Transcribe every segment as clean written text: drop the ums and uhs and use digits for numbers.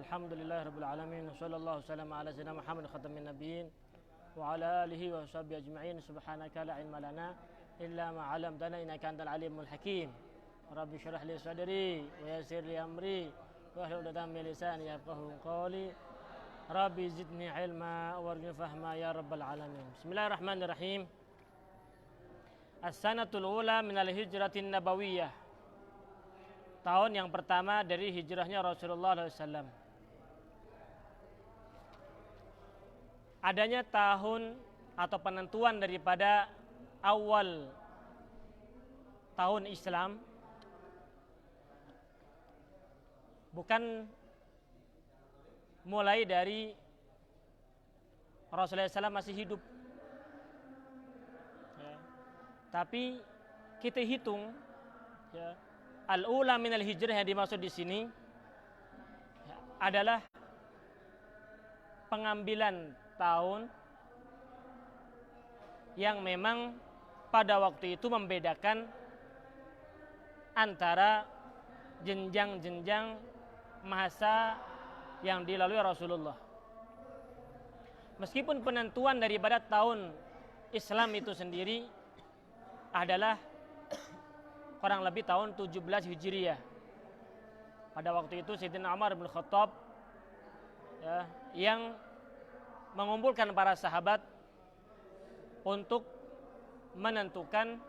Alhamdulillahirabbil alamin. Wassallallahu wassalamu ala sayyidina Muhammad khatamin nabiyyin wa ala alihi wa sahbihi ajma'in. Subhanaka la ilma lana illa ma 'allamtana innaka antal alimul hakim. Rabbi shrah li sadri wa yassir li amri wahlul 'uqdatam min lisani yafqahu qawli. Rabbi zidni ilma warzuqni fahma ya rabbal alamin. Bismillahirrahmanirrahim. As-sanatul ula minal hijratin nabawiyah. Tahun yang pertama dari hijrahnya Rasulullah SAW. Adanya tahun atau penentuan daripada awal tahun Islam bukan mulai dari Rasulullah SAW masih hidup, ya. Tapi kita hitung, ya, al-ula minal hijrah yang dimaksud di sini adalah pengambilan tahun yang memang pada waktu itu membedakan antara jenjang-jenjang masa yang dilalui Rasulullah. Meskipun penentuan daripada tahun Islam itu sendiri adalah kurang lebih tahun 17 Hijriah. Pada waktu itu Sayyidina Umar bin Khattab, ya, yang mengumpulkan para sahabat untuk menentukan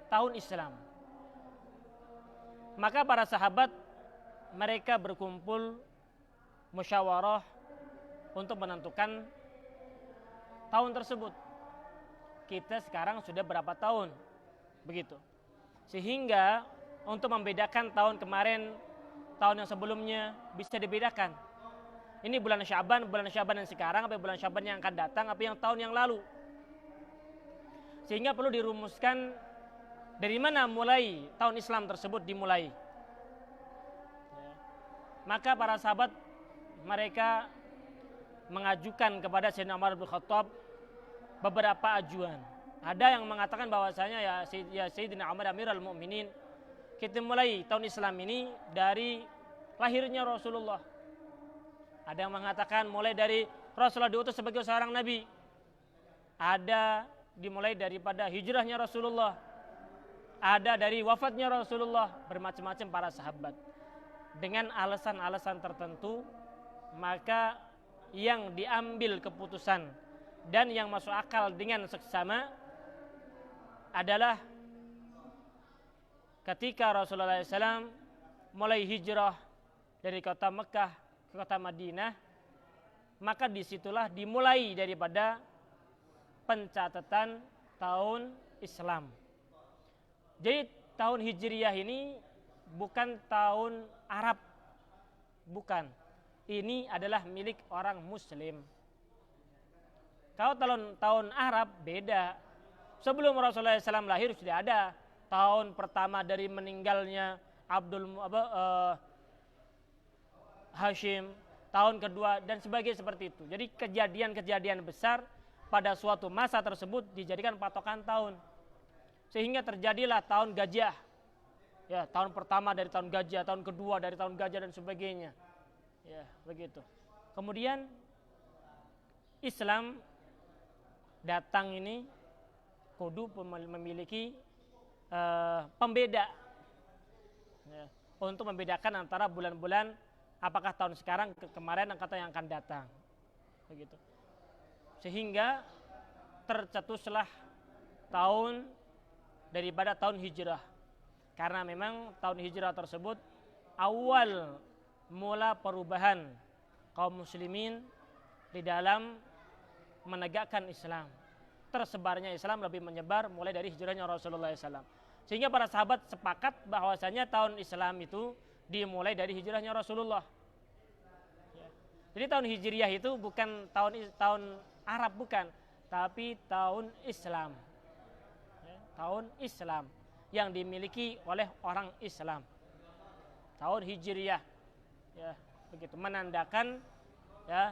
tahun Islam. Maka para sahabat mereka berkumpul musyawarah untuk menentukan tahun tersebut. Kita sekarang sudah berapa tahun? Begitu. Sehingga untuk membedakan tahun kemarin, tahun yang sebelumnya bisa dibedakan. Ini bulan Syaban yang sekarang, apa bulan Syaban yang akan datang, apa yang tahun yang lalu. Sehingga perlu dirumuskan dari mana mulai tahun Islam tersebut dimulai. Maka para sahabat mereka mengajukan kepada Sayyidina Umar bin Khattab beberapa ajuan. Ada yang mengatakan bahwasanya ya Sayyidina Umar Amirul Mukminin, kita mulai tahun Islam ini dari lahirnya Rasulullah. Ada yang mengatakan mulai dari Rasulullah diutus sebagai seorang nabi. Ada dimulai daripada hijrahnya Rasulullah. Ada dari wafatnya Rasulullah. Bermacam-macam para sahabat. Dengan alasan-alasan tertentu, maka yang diambil keputusan dan yang masuk akal dengan seksama adalah ketika Rasulullah SAW mulai hijrah dari kota Mekah ke kota Madinah, maka disitulah dimulai daripada pencatatan tahun Islam. Jadi tahun Hijriyah ini bukan tahun Arab, bukan. Ini adalah milik orang Muslim. Kalau tahun Arab beda. Sebelum Rasulullah SAW lahir sudah ada tahun pertama dari meninggalnya Hashim, tahun kedua dan sebagainya seperti itu. Jadi kejadian-kejadian besar pada suatu masa tersebut dijadikan patokan tahun. Sehingga terjadilah tahun gajah. Ya, tahun pertama dari tahun gajah, tahun kedua dari tahun gajah dan sebagainya. Ya, begitu. Kemudian Islam datang ini kudu memiliki pembeda, ya, untuk membedakan antara bulan-bulan apakah tahun sekarang kemarin atau yang akan datang, begitu. Sehingga tercetuslah tahun daripada tahun hijrah, karena memang tahun hijrah tersebut awal mula perubahan kaum muslimin di dalam menegakkan Islam. Tersebarnya Islam lebih menyebar mulai dari hijrahnya Rasulullah SAW. Sehingga para sahabat sepakat bahwasanya tahun Islam itu dimulai dari hijrahnya Rasulullah. Ya. Jadi tahun Hijriyah itu bukan tahun Arab, bukan, tapi tahun Islam. Ya, tahun Islam yang dimiliki oleh orang Islam. Tahun Hijriyah, ya, begitu, menandakan, ya,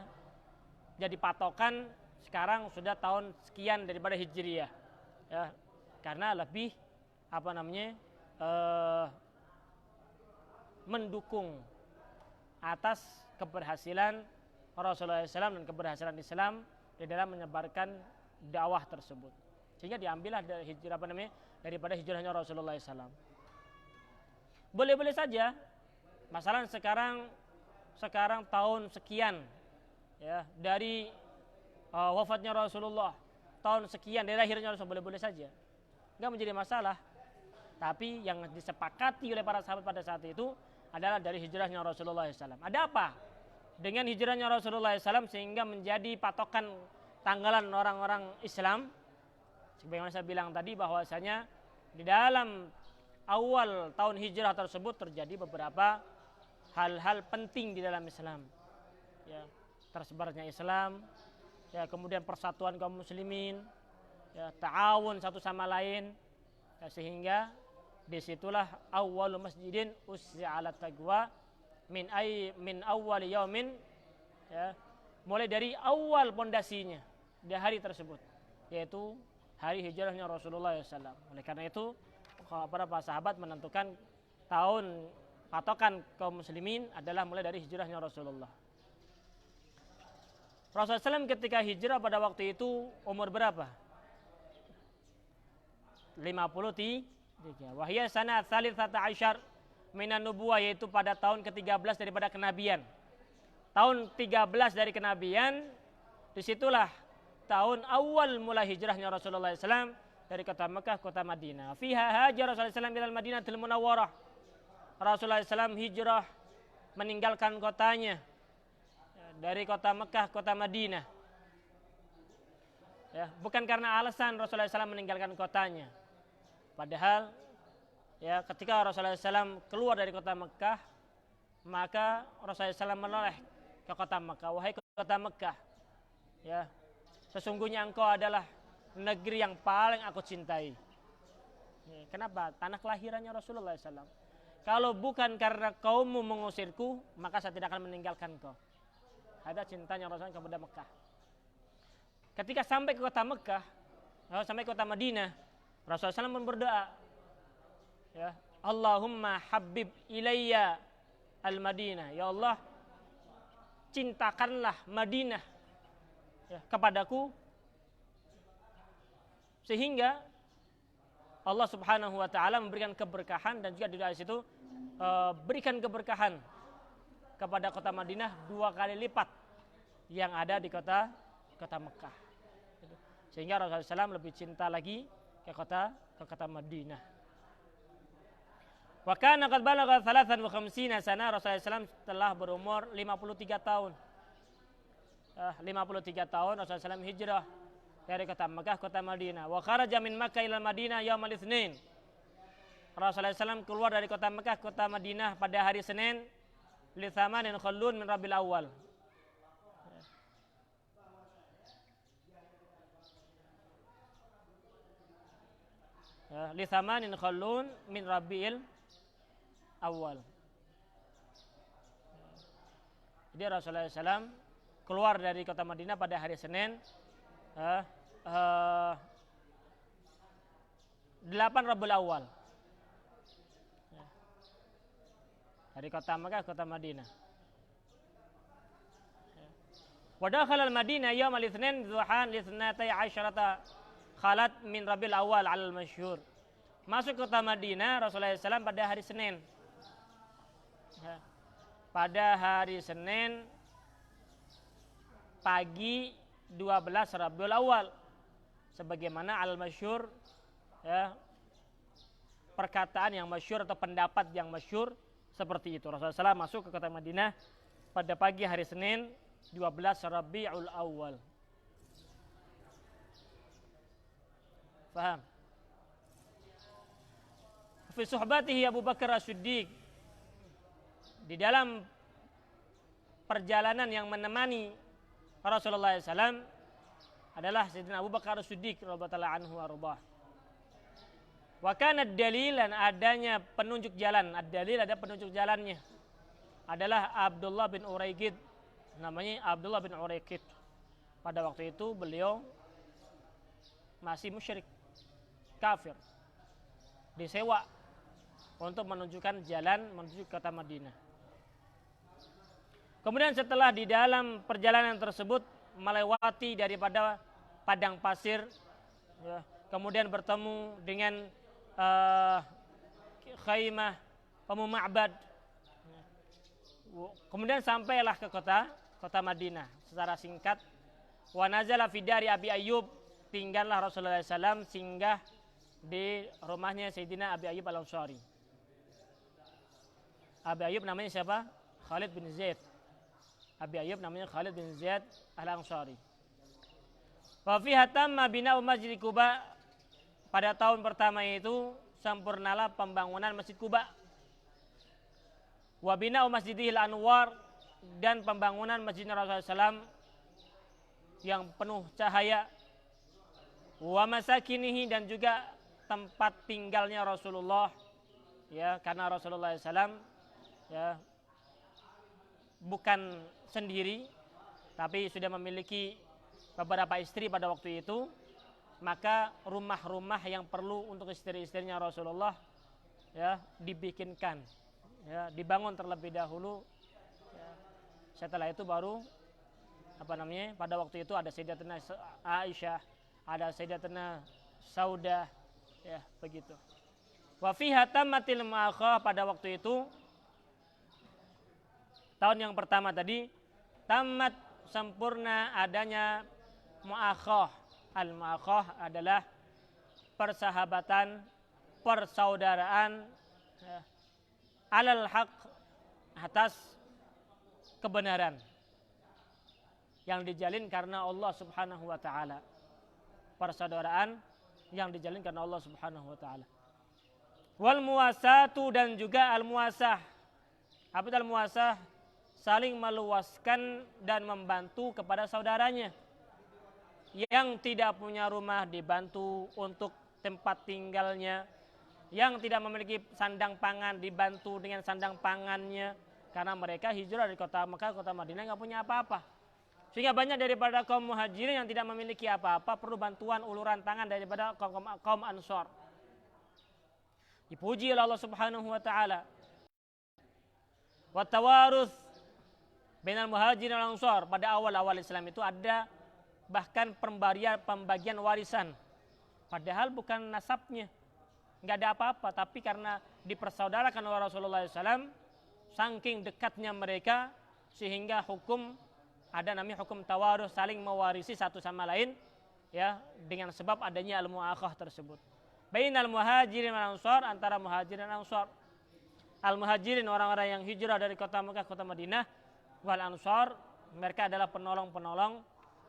jadi patokan sekarang sudah tahun sekian daripada Hijriyah, ya, karena lebih mendukung atas keberhasilan Rasulullah SAW dan keberhasilan Islam di dalam menyebarkan dakwah tersebut. Sehingga diambillah dari hijrah daripada hijrahnya Rasulullah SAW. Boleh-boleh saja. Masalah sekarang tahun sekian ya dari wafatnya Rasulullah, tahun sekian dari lahirnya Rasulullah, boleh-boleh saja. Enggak menjadi masalah. Tapi yang disepakati oleh para sahabat pada saat itu adalah dari hijrahnya Rasulullah SAW. Ada apa dengan hijrahnya Rasulullah SAW sehingga menjadi patokan tanggalan orang-orang Islam? Sebagaimana saya bilang tadi bahwasanya di dalam awal tahun hijrah tersebut terjadi beberapa hal-hal penting di dalam Islam. Ya, tersebarnya Islam, ya, kemudian persatuan kaum muslimin, ya, ta'awun satu sama lain, ya, sehingga disitulah awwalu masjidin ussi'a 'ala taqwa min awwal yaumin, ya, mulai dari awal pondasinya di hari tersebut, yaitu hari hijrahnya Rasulullah SAW. Oleh karena itu para sahabat menentukan tahun patokan kaum muslimin adalah mulai dari hijrahnya Rasulullah. Rasulullah SAW ketika hijrah pada waktu itu umur berapa? 53. Wahya sanat tsalitsata asyar minan nubuwah, yaitu pada tahun ke-13 daripada kenabian. Tahun 13 dari kenabian, disitulah tahun awal mulai hijrahnya Rasulullah SAW dari kota Mekah ke kota Madinah. Fiha hajar Rasulullah SAW ilal Madinatul Munawwarah. Rasulullah SAW hijrah meninggalkan kotanya dari kota Mekah ke kota Madinah. Ya, bukan karena alasan Rasulullah SAW meninggalkan kotanya. Padahal ya ketika Rasulullah SAW keluar dari kota Mekah, maka Rasulullah SAW menoleh ke kota Mekah. Wahai kota Mekah, ya, sesungguhnya engkau adalah negeri yang paling aku cintai. Ya, kenapa? Tanah kelahirannya Rasulullah SAW. Kalau bukan karena kaummu mengusirku, maka saya tidak akan meninggalkan kau. Ada cintanya Rasulullah kepada Mekah. Ketika sampai ke kota Mekah, sampai ke kota Madinah, Rasulullah SAW pun berdoa, ya, Allahumma habib ilayya al-Madinah. Ya Allah, cintakanlah Madinah, ya, kepadaku, sehingga Allah Subhanahu wa taala memberikan keberkahan, dan juga di situ berikan keberkahan kepada kota Madinah 2 kali lipat yang ada di kota Mekah. Sehingga Rasulullah SAW lebih cinta lagi ke kota Madinah. Wa kana qad balagha 53 sana, Rasulullah SAW telah berumur 53 tahun. 53 tahun Rasulullah SAW hijrah dari kota Mekah ke kota Madinah. Wa kharaja min Makkah ila Madinah yaumal Itsnin. Rasulullah SAW keluar dari kota Mekah ke kota Madinah pada hari Senin, li thamanin khallun min Rabiul Awwal. Li thamanin khallun min Rabiul Awal. Jadi Rasulullah SAW keluar dari kota Madinah pada hari Senin 8 Rabiul Awal, dari kota Mekah ke kota Madinah. Wa dakhala al-Madinah yawm al-Itsnin dhuhan li 12 khalat min Rabiul Awal al-masyhur. Masuk ke kota Madinah Rasulullah SAW pada hari Senin. Pada hari Senin pagi 12 Rabiul Awal, sebagaimana al-masyhur, ya, perkataan yang masyhur atau pendapat yang masyhur seperti itu. Rasulullah SAW masuk ke kota Madinah pada pagi hari Senin 12 Rabiul Awal. Faham? Fi suhbatihi Abu Bakar As-Siddiq, di dalam perjalanan yang menemani Rasulullah SAW adalah Sayyidina Abu Bakar As-Siddiq radhiyallahu anhu warḍah. Wa kana ad-dalil, dan adanya penunjuk jalan. Ad-dalil ada penunjuk jalannya, adalah Abdullah bin Uraikid. Namanya Abdullah bin Uraikid. Pada waktu itu beliau masih musyrik, kafir, disewa untuk menunjukkan jalan menuju kota Madinah. Kemudian setelah di dalam perjalanan tersebut melewati daripada padang pasir, ya, kemudian bertemu dengan khaymah Ma'bad, kemudian sampailah ke kota Madinah. Secara singkat, wa nazala fi dari Abi Ayyub, tinggallah Rasulullah SAW singgah di rumahnya Sayyidina Abi Ayyub Al-Ansari. Abi Ayyub namanya siapa? Khalid bin Zaid. Abi Ayyub namanya Khalid bin Zaid Al-Ansari. Wa fiha tamma bina'u Masjid Quba, pada tahun pertama itu sempurnalah pembangunan Masjid Quba. Wa bina'u Masjidil Anwar, dan pembangunan Masjid Rasulullah SAW yang penuh cahaya. Wa masakinihi, dan juga tempat tinggalnya Rasulullah, ya, karena Rasulullah SAW, ya, bukan sendiri, tapi sudah memiliki beberapa istri pada waktu itu, maka rumah-rumah yang perlu untuk istri-istrinya Rasulullah, ya, dibikinkan, ya, dibangun terlebih dahulu, ya. Setelah itu baru pada waktu itu ada Sayyidatina Aisyah, ada Sayyidatina Saudah, ya, begitu. Wa fiha tammatil mu'akhah, pada waktu itu tahun yang pertama tadi tamat sempurna adanya mu'akhah. Al-mu'akhah adalah persahabatan, persaudaraan, ya, alal haq, atas kebenaran yang dijalin karena Allah Subhanahu wa taala. Persaudaraan yang dijalin karena Allah Subhanahu wa taala. Wal muwasatu, dan juga al-muwasah. Apa itu al-muwasah? Saling meluaskan dan membantu kepada saudaranya. Yang tidak punya rumah dibantu untuk tempat tinggalnya. Yang tidak memiliki sandang pangan dibantu dengan sandang pangannya. Karena mereka hijrah dari kota Mekah, kota Madinah, nggak punya apa-apa. Sehingga banyak daripada kaum muhajirin yang tidak memiliki apa-apa perlu bantuan uluran tangan daripada kaum Ansor. Dipuji oleh Allah Subhanahu wa taala. Wa tawarus bainal muhajirin wal ansor, pada awal-awal Islam itu ada bahkan pembagian warisan. Padahal bukan nasabnya, nggak ada apa-apa, tapi karena dipersaudarakan oleh Rasulullah SAW, saking dekatnya mereka sehingga hukum ada namanya hukum tawarus, saling mewarisi satu sama lain, ya, dengan sebab adanya al-mu'akhah tersebut. Bainal muhajirin wal ansor, antara muhajirin dan ansor. Al-muhajirin orang-orang yang hijrah dari kota Mekah, kota Madinah. Wal ansor, mereka adalah penolong-penolong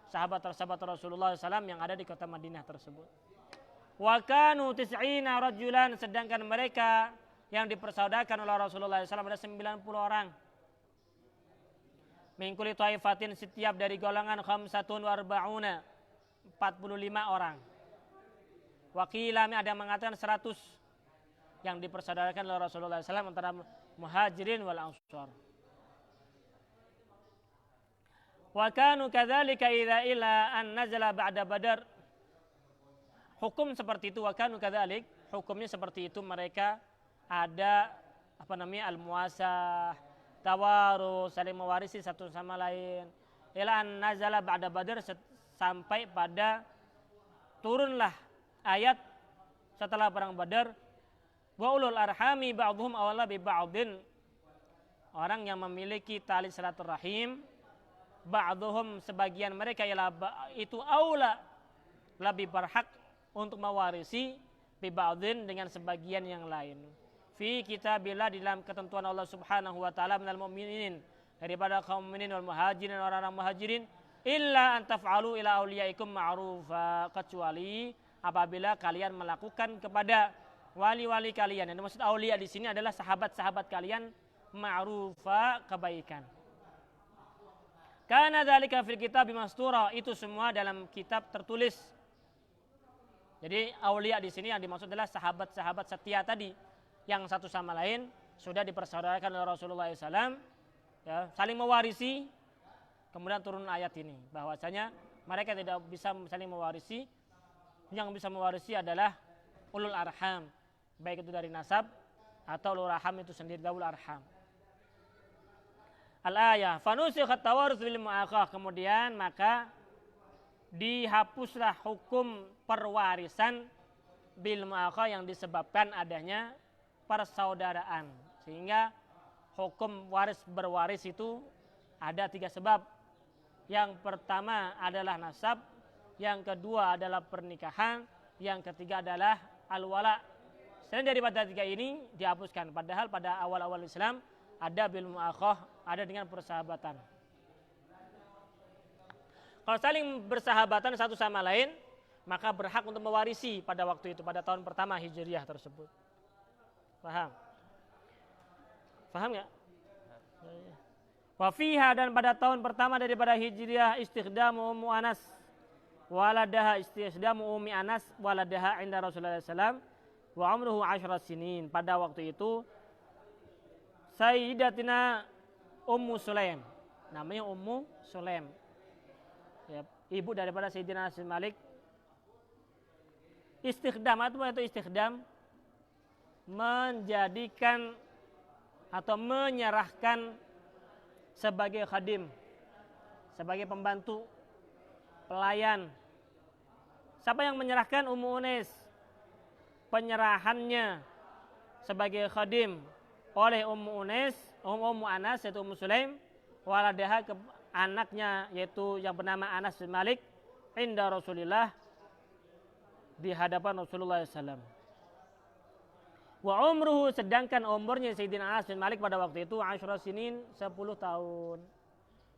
sahabat-sahabat Rasulullah SAW yang ada di kota Madinah tersebut. Wa kanu tis'ina rajulan, sedangkan mereka yang dipersaudarkan oleh Rasulullah SAW ada 90 orang. Min kulli thaifatin, setiap dari golongan khamsatun wa arba'una, 45 orang. Wakilami, ada yang mengatakan 100 yang dipersaudarakan oleh Rasulullah SAW antara muhajirin wal ansor. Wa kanu kadzalika idza ila an nazala ba'da Badar. Hukum seperti itu, wa kanu kadzalik, hukumnya seperti itu, mereka ada al-muasah, tawarus, saling mewarisi satu sama lain. Ila an nazala ba'da Badar, sampai pada turunlah ayat setelah perang Badar. Wa ulul arhami ba'dhum awla bi ba'din, orang yang memiliki tali silaturahim, ba'dhum, sebagian mereka ialah itu aula, lebih berhak untuk mewarisi bi ba'din, dengan sebagian yang lain. Fi kitabillah, di dalam ketentuan Allah Subhanahu wa taala, minal mu'minin, daripada kaum mukminin wal muhajirin, orang-orang muhajirin, illa an taf'alu ila auliyaikum ma'rufa, kecuali apabila kalian melakukan kepada wali-wali kalian. Yang dimaksud aulia di sini adalah sahabat-sahabat kalian, ma'rufa, kebaikan. Karena dzalika fil kitab mastura, itu semua dalam kitab tertulis. Jadi aulia di sini yang dimaksud adalah sahabat-sahabat setia tadi, yang satu sama lain sudah dipersaudarakan oleh Rasulullah SAW, ya, saling mewarisi. Kemudian turun ayat ini bahwasanya mereka tidak bisa saling mewarisi. Yang bisa mewarisi adalah ulul arham, baik itu dari nasab atau ulul arham itu sendiri, daul arham. al-ayah fanusikhat tawarus bil mu'akhah, kemudian maka dihapuslah hukum perwarisan bil mu'akhah yang disebabkan adanya persaudaraan, sehingga hukum waris berwaris itu ada 3 sebab. Yang pertama adalah nasab, yang kedua adalah pernikahan, yang ketiga adalah al-wala. Selain daripada 3 ini dihapuskan, padahal pada awal-awal Islam ada bil mu'akhah, ada dengan persahabatan. Kalau saling bersahabatan satu sama lain, maka berhak untuk mewarisi pada waktu itu, pada tahun pertama Hijriah tersebut. Paham? Paham nggak? Wa fiha, dan pada tahun pertama daripada Hijriah istikhdamu Ummu Anas waladaha, istikhdamu Ummi Anas waladaha inda Rasulullah SAW wa umruhu 10 sinin. Pada waktu itu Sayyidatina Ummu Sulaim, namanya Ummu Sulaim, ya, ibu daripada Sayyidina Anas bin Malik. Istikhdam itu istikhdam, menjadikan atau menyerahkan sebagai khadim, sebagai pembantu, pelayan. Siapa yang menyerahkan? Ummu Unes. Penyerahannya sebagai khadim oleh Ummu Unes, Ummu Anas yaitu Ummu Sulaim, waladaha, ke anaknya yaitu yang bernama Anas bin Malik, inda Rasulillah, di hadapan Rasulullah SAW. Wa umruhu, sedangkan umurnya Sayyidina Anas bin Malik pada waktu itu 10 sinin, 10 tahun.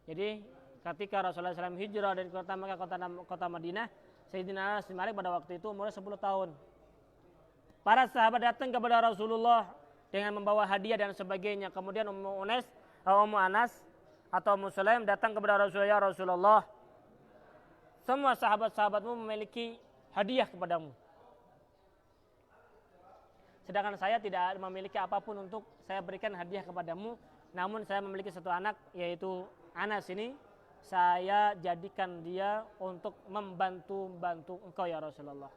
Jadi ketika Rasulullah SAW hijrah dari kota Makkah ke kota Madinah, Sayyidina Anas bin Malik pada waktu itu umurnya 10 tahun. Para sahabat datang kepada Rasulullah dengan membawa hadiah dan sebagainya. Kemudian Ummu Anas atau Ummu Sulaim datang kepada Rasulullah, ya Rasulullah, semua sahabat-sahabatmu memiliki hadiah kepadamu, sedangkan saya tidak memiliki apapun untuk saya berikan hadiah kepadamu. Namun saya memiliki satu anak, yaitu Anas ini, saya jadikan dia untuk membantu engkau ya Rasulullah.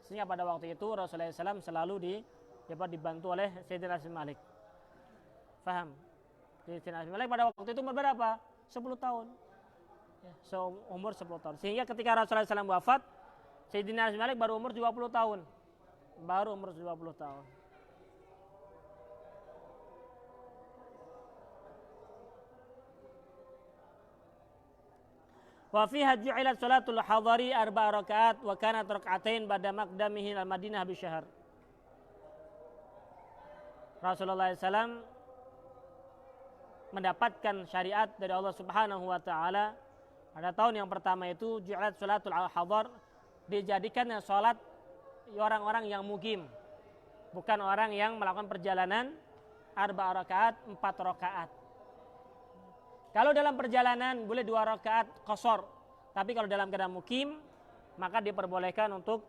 Sehingga pada waktu itu Rasulullah SAW selalu dibantu oleh Sayyidina Anas bin Malik. Faham? Sayyidina Anas bin Malik pada waktu itu umur berapa? 10 tahun. Ya, umur 10 tahun. Sehingga ketika Rasulullah SAW wafat, Sayyidina Anas bin Malik baru umur 20 tahun. Baru umur 20 tahun. Wa fiha ju'ilat salatul hadari 4 rakaat wa kanat rak'atain ba'da maqdamihi al-Madinah bi syahr. Rasulullah SAW mendapatkan syariat dari Allah Subhanahu wa taala pada tahun yang pertama itu, ju'ilat salatul hadar, dijadikannya salat orang-orang yang mukim, bukan orang yang melakukan perjalanan, 4 rakaat, 4 rakaat. Kalau dalam perjalanan boleh 2 rakaat qashar, tapi kalau dalam keadaan mukim maka diperbolehkan untuk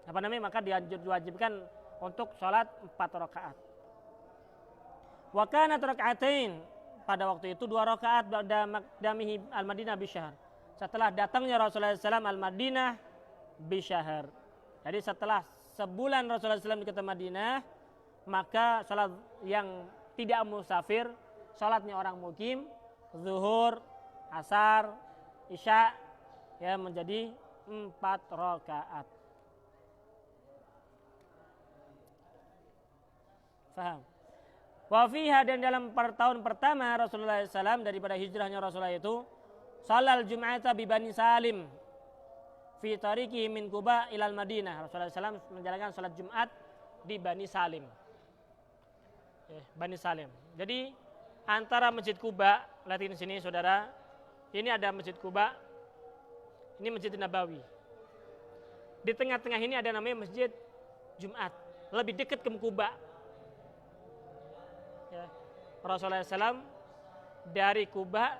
maka diwajibkan untuk salat 4 rakaat. Wa kanat rak'atain, pada waktu itu 2 rakaat ba'da maqdamihi al-Madinah bi syahr, setelah datangnya Rasulullah SAW al-Madinah bi syahr. Jadi setelah sebulan Rasulullah SAW di kota Madinah, maka salat yang tidak musafir, salatnya orang mukim, zuhur, asar, isya, ya, menjadi 4 rakaat. Faham? Wa fiha, dan dalam tahun pertama Rasulullah SAW daripada hijrahnya Rasulullah itu, salal jum'ata bi Bani Salim fi tariqihi min Quba ilal Madinah. Rasulullah SAW menjalankan salat Jumat di Bani Salim. Bani Salim. Jadi antara Masjid Quba, lihatin sini saudara, ini ada Masjid Quba, ini Masjid Nabawi. Di tengah-tengah ini ada namanya Masjid Jumat, lebih dekat ke Quba. Ya. Rasulullah SAW dari Quba,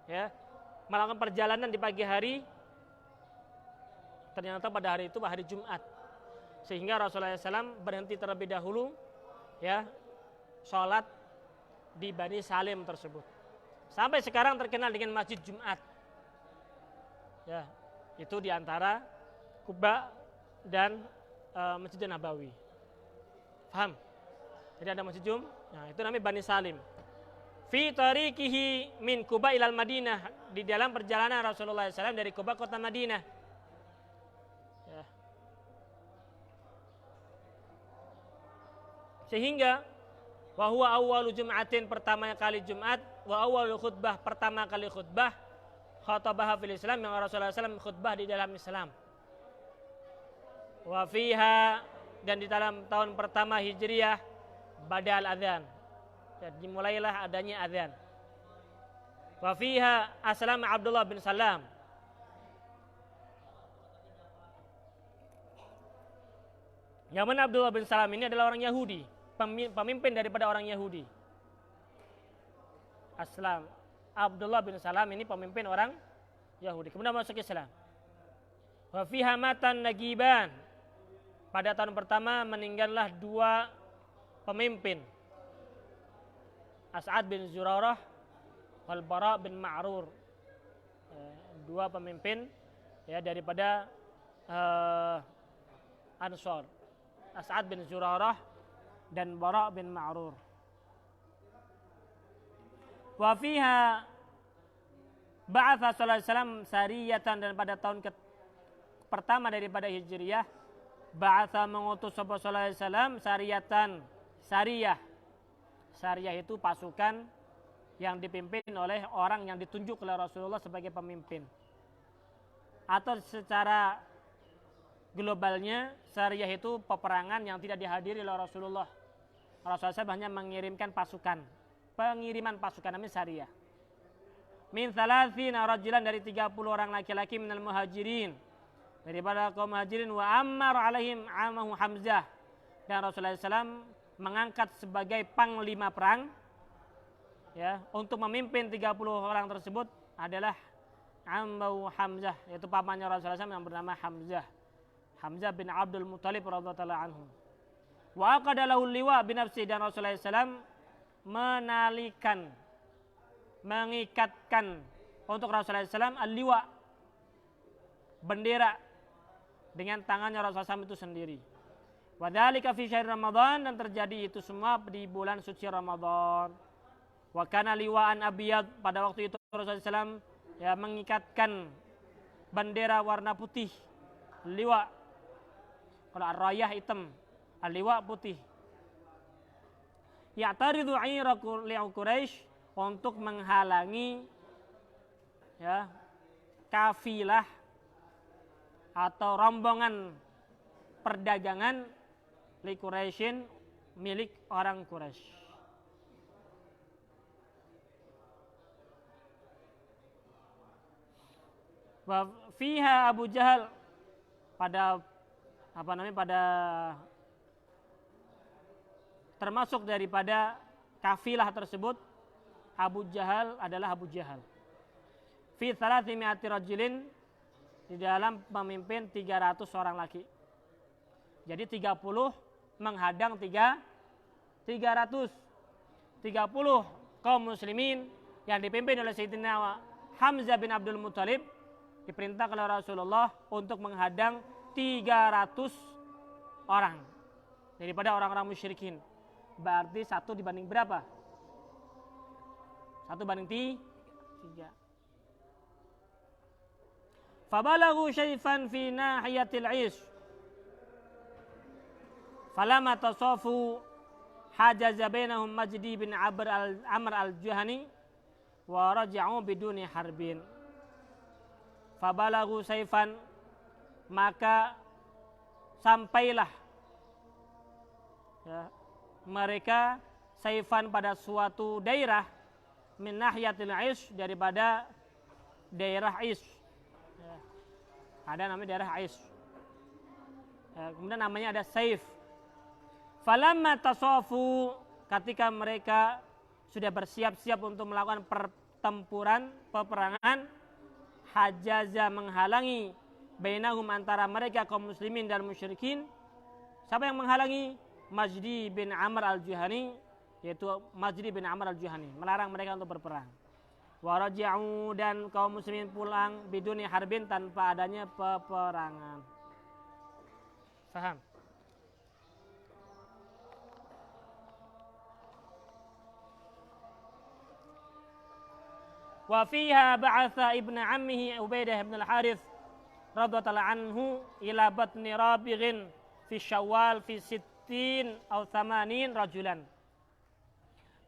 ya, melakukan perjalanan di pagi hari, ternyata pada hari itu hari Jumat, sehingga Rasulullah SAW berhenti terlebih dahulu, ya, sholat di Bani Salim tersebut. Sampai sekarang terkenal dengan Masjid Jumat. Ya, itu diantara Quba dan Masjid Nabawi. Paham? Jadi ada Masjid Nah, itu namanya Bani Salim. fi tariqihi min Quba ilal Madinah, di dalam perjalanan Rasulullah SAW dari Quba kota Madinah. Ya. Sehingga wa huwa awwalu jum'atin, pertama kali Jumat, wa awwalu khutbah, pertama kali khutbah, khatabaha fil Islam, yang Rasulullah SAW khutbah di dalam Islam. Wa fiha, dan di dalam tahun pertama Hijriyah, badal adzan, jadi mulailah adanya adzan. Wa fiha aslama Abdullah bin Salam, yang mana Abdullah bin Salam ini adalah orang Yahudi, pemimpin daripada orang Yahudi. Aslam Abdullah bin Salam ini pemimpin orang Yahudi, kemudian masuk Islam. Wa fiha matan nagiban, pada tahun pertama meninggallah dua pemimpin, As'ad bin Zurarah wal Bara bin Ma'rur, dua pemimpin ya daripada Ansar, As'ad bin Zurarah dan Bara bin Ma'rur. Wa fiha ba'atha sallallahu alaihi wasallam sariyatan, dan pada tahun pertama daripada Hijriyah, ba'atha mengutus sallallahu alaihi wasallam sariyatan, sariyah. Sariyah itu pasukan yang dipimpin oleh orang yang ditunjuk oleh Rasulullah sebagai pemimpin. Atau secara globalnya, sariyah itu peperangan yang tidak dihadiri oleh Rasulullah. Rasulullah SAW hanya mengirimkan pasukan, pengiriman pasukan, namanya sariyah. Min 30 rajulan, dari 30 orang laki-laki, minal muhajirin, daripada kaum muhajirin, wa ammar alaihim amahu Hamzah, dan Rasulullah SAW mengangkat sebagai panglima perang ya untuk memimpin 30 orang tersebut adalah Ammu Hamzah, yaitu pamannya Rasulullah SAW yang bernama Hamzah, Hamzah bin Abdul Muttalib radhiyallahu anhu. Wa aqada lahu liwa bin nafsi, dan Rasulullah SAW mengikatkan untuk Rasulullah SAW al-liwa, bendera, dengan tangannya Rasulullah SAW itu sendiri. Wa dzalika fi syahr Ramadan, dan terjadi itu semua di bulan suci Ramadan. Wa kana liwa'an abiyad, pada waktu itu Rasulullah SAW ya mengikatkan bendera warna putih, liwa. Kalau ar-rayah hitam, al-liwa putih. Ya'taridu 'ira Quraisy, untuk menghalangi ya kafilah atau rombongan perdagangan li Quraisyin, milik orang Quraisy. Wa fiha Abu Jahal, pada termasuk daripada kafilah tersebut, Abu Jahal adalah Abu Jahal. Fi 300 rajulin, di dalam pemimpin 300 orang laki. Jadi 30 menghadang 300. 30 kaum muslimin yang dipimpin oleh Sayyidina Hamzah bin Abdul Muttalib diperintah oleh Rasulullah untuk menghadang 300 orang daripada orang-orang musyrikin. Berarti 1 dibanding berapa? 1 banding 3. Fabalagu syayfan fi nahiyatil is, falamma tasafu hajaza bainahum Majdi bin Amr al-Juhani wa raja'u biduni harbin. Fabalagu sayfan, maka sampailah ya, mereka sayfan pada suatu daerah min nahiyatil is, daripada daerah is ya. Ada namanya daerah is ya, kemudian namanya ada sayf. Falamma tasafu, ketika mereka sudah bersiap-siap untuk melakukan peperangan, hajaza menghalangi bainahum, antara mereka kaum muslimin dan musyrikin. Siapa yang menghalangi? Majdi bin Amr al-Juhani, yaitu Majdi bin Amr al-Juhani, melarang mereka untuk berperang. Wa raja'u, dan kaum muslimin pulang biduni harbin, tanpa adanya peperangan. Faham? Wa fiha ba'atha ibnu ammihi Ubaidah bin al-Harith radhiyallahu anhu ila batni Rabighin fi Syawal fi 60 atau 80 rajulan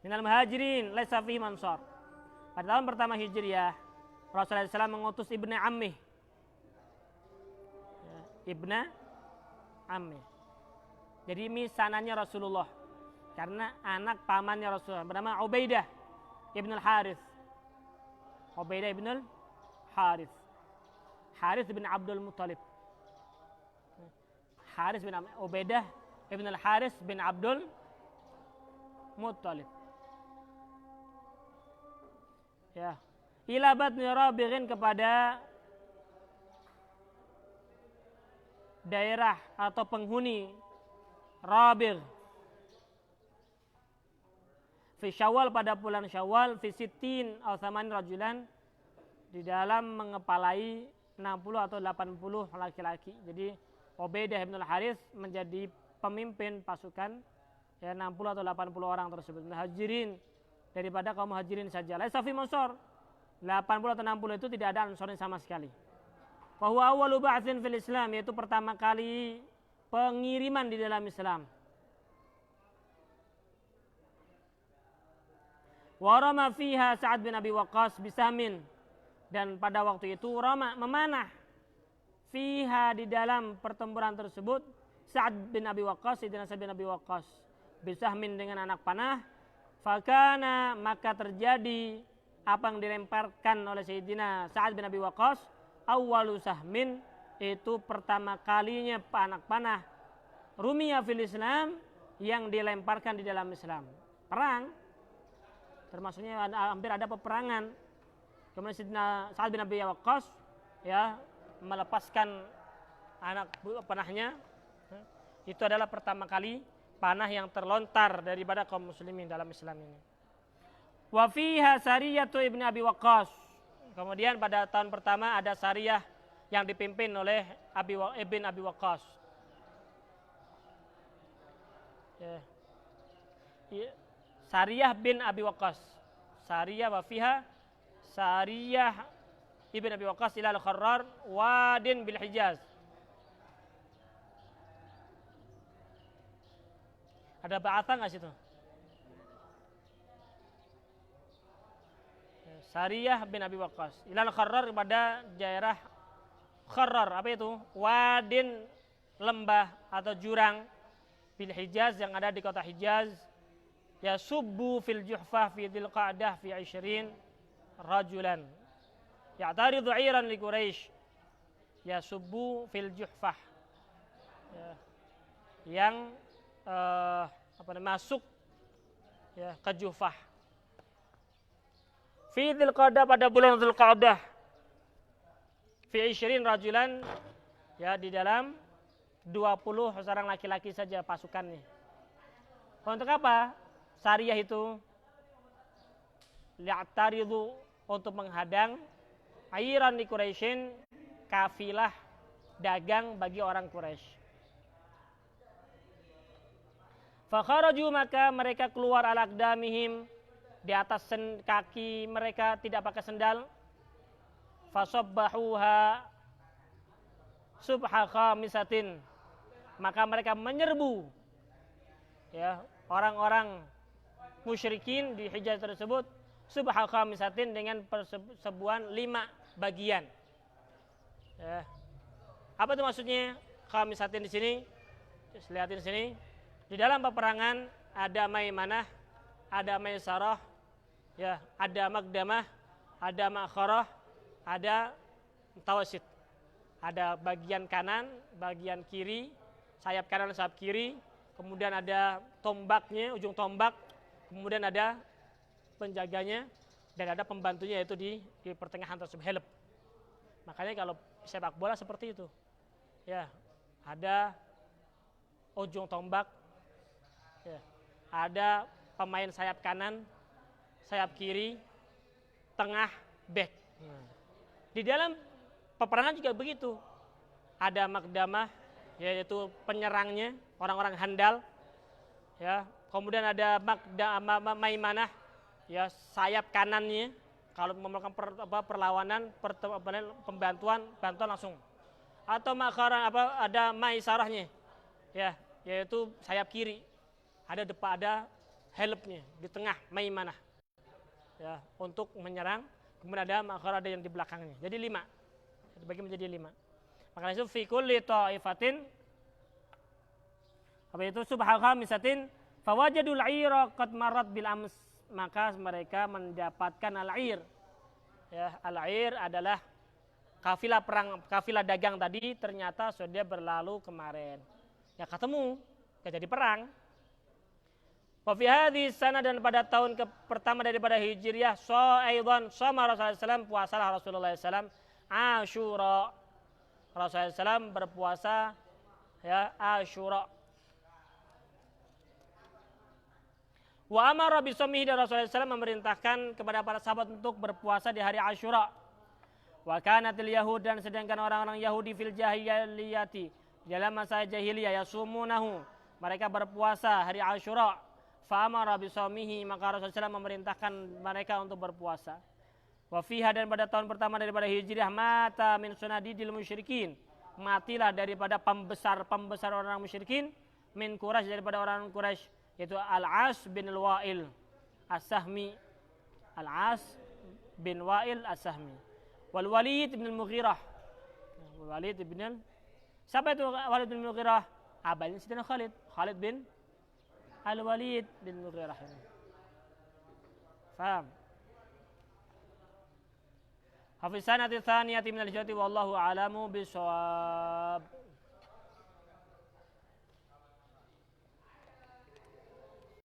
minal muhajirin laisa fihi mansar. Pada tahun pertama Hijriah, Rasulullah SAW mengutus ibnu ammi. Ibnu ammi. Jadi misanannya Rasulullah. Karena anak pamannya Rasulullah bernama Ubaidah ibn al-Harith. Ubaidah ibn al-Harith. Harith bin Abdul Muttalib. Harith bin Ubaidah ibn al-Harith bin Abdul Muttalib. Ya. Ila batni Rabighin, kepada daerah atau penghuni Rabigh. Fi Syawal, pada bulan Syawal, fi 60 atau 80 rajulan, di dalam mengepalai 60 atau 80 laki-laki. Jadi Ubaidah bin al-Harith menjadi pemimpin pasukan, ya, 60 atau 80 orang tersebut. Muhajirin, daripada kaum muhajirin saja. Laisa fi mansur. 80 atau 60 itu tidak ada ansarin sama sekali. Wa huwa awwalu ba'tsin fil Islam, yaitu pertama kali pengiriman di dalam Islam. Wa rama fiha Sa'ad bin Abi Waqqas bisahmin, dan pada waktu itu rama, memanah, fiha, di dalam pertempuran tersebut, Sa'ad bin Abi Waqqas, Sayyidina Sa'ad bin Abi Waqqas, bisahmin, dengan anak panah. Fakana, maka terjadi apa yang dilemparkan oleh Sayyidina Sa'ad bin Abi Waqqas, awwalu sahmin, itu pertama kalinya anak panah, rumiya fil Islam, yang dilemparkan di dalam Islam. Perang, termasuknya hampir ada peperangan. Kemudian Sayyidina Sa'ad bin Abi Waqqas, ya, melepaskan anak panahnya. Itu adalah pertama kali panah yang terlontar daripada kaum muslimin dalam Islam ini. Wa fiha sariyatu ibn Abi Waqqas. Kemudian pada tahun pertama ada sariyah yang dipimpin oleh ibn Abi Waqqas. Ya. Sariyah bin Abi Waqqas. Sariyah wa fiha sariyah ibn Abi Waqqas ila al-Kharrar wadin bil Hijaz. Ada ba'atha nggak situ? Sariyah bin Abi Waqqas ila al-Kharrar, kepada daerah Kharrar. Apa itu? Wadin, lembah atau jurang, bil Hijaz, yang ada di kota Hijaz. Ya subbu fil Juhfah fi Dzil Qa'dah fi 20 rajulan. Ya'taridu 'iran li Quraisy. Ya subbu fil Juhfah. Ya, yang masuk, ya, ke Juhfah. Fi Dzil Qa'dah, pada bulan Dzil Qa'dah. Fi 20 rajulan, ya, di dalam 20 seorang laki-laki saja pasukannya. Untuk apa? Sariyah itu li'taridu, untuk menghadang airan di Quraisyin, kafilah dagang bagi orang Quraisy. Fakharaju, maka mereka keluar ala aqdamihim, di atas kaki mereka, tidak pakai sendal. Fasabbahuha subha khamisatin, maka mereka menyerbu, ya, orang-orang musyrikin di Hijaz tersebut, subha khamisatin, dengan persebuan 5 bagian. Ya. Apa itu maksudnya khamisatin di sini? Lihatin sini. Di dalam peperangan ada Maimanah, ada Maisarah, ya, ada Magdamah, ada Ma'kharah, ada Tawasit. Ada bagian kanan, bagian kiri, sayap kanan, sayap kiri, kemudian ada tombaknya, ujung tombak, kemudian ada penjaganya, dan ada pembantunya, yaitu di pertengahan tersebut, help. Makanya kalau sepak bola seperti itu, ya, ada ujung tombak, ya, ada pemain sayap kanan, sayap kiri, tengah, back. Di dalam peperangan juga begitu. Ada Magdamah, yaitu penyerangnya, orang-orang handal, ya. Kemudian ada Maimanah, ya, sayap kanannya, Kalau memerlukan perlawanan, bantuan langsung. Atau makaran ada maisarahnya, ya, yaitu sayap kiri. Ada depan, ada helpnya di tengah maimanah, ya, untuk menyerang. Kemudian ada makar, ada yang di belakangnya. Jadi 5. Dibagi menjadi 5. Maka itu fi kulli ta'ifatin, apa itu subhal khamisatin fawajadul 'ira qad marat bil ams, maka mereka mendapatkan al-'ir. Ya, al-'ir adalah kafilah perang, kafilah dagang tadi ternyata sudah berlalu kemarin. Ya ketemu, jadi perang. Wa fi hadhihi sana, dan pada tahun pertama daripada Hijriah, sama Rasulullah SAW, puasalah Rasulullah SAW Asyura. Rasulullah SAW berpuasa, ya, Asyura. Wa amara bisawmihi, dan Rasulullah SAW memerintahkan kepada para sahabat untuk berpuasa di hari Asyura. Wa kanatil yahud, dan sedangkan orang-orang Yahudi fil jahiliyati, dalam masa jahiliyah, yasumunahu, mereka berpuasa hari Asyura. Fa amara bisawmihi, maka Rasulullah SAW memerintahkan mereka untuk berpuasa. Wa fiha, dan pada tahun pertama daripada Hijriah, mata min sunadidil musyrikin, matilah daripada pembesar orang musyrikin, min Quraisy, daripada orang Quraisy, yaitu Al-As bin Wa'il As-Sahmi. Al-As bin Wa'il As-Sahmi. Wal Walid bin Al-Mughirah. Walid bin siapa itu Walid bin Al-Mughirah? Abahnya Sayyidina Khalid bin Al-Walid bin Mughirah. Faham? Hafiz sanati tsaniyati min al-hijrati wallahu a'lamu bishawab.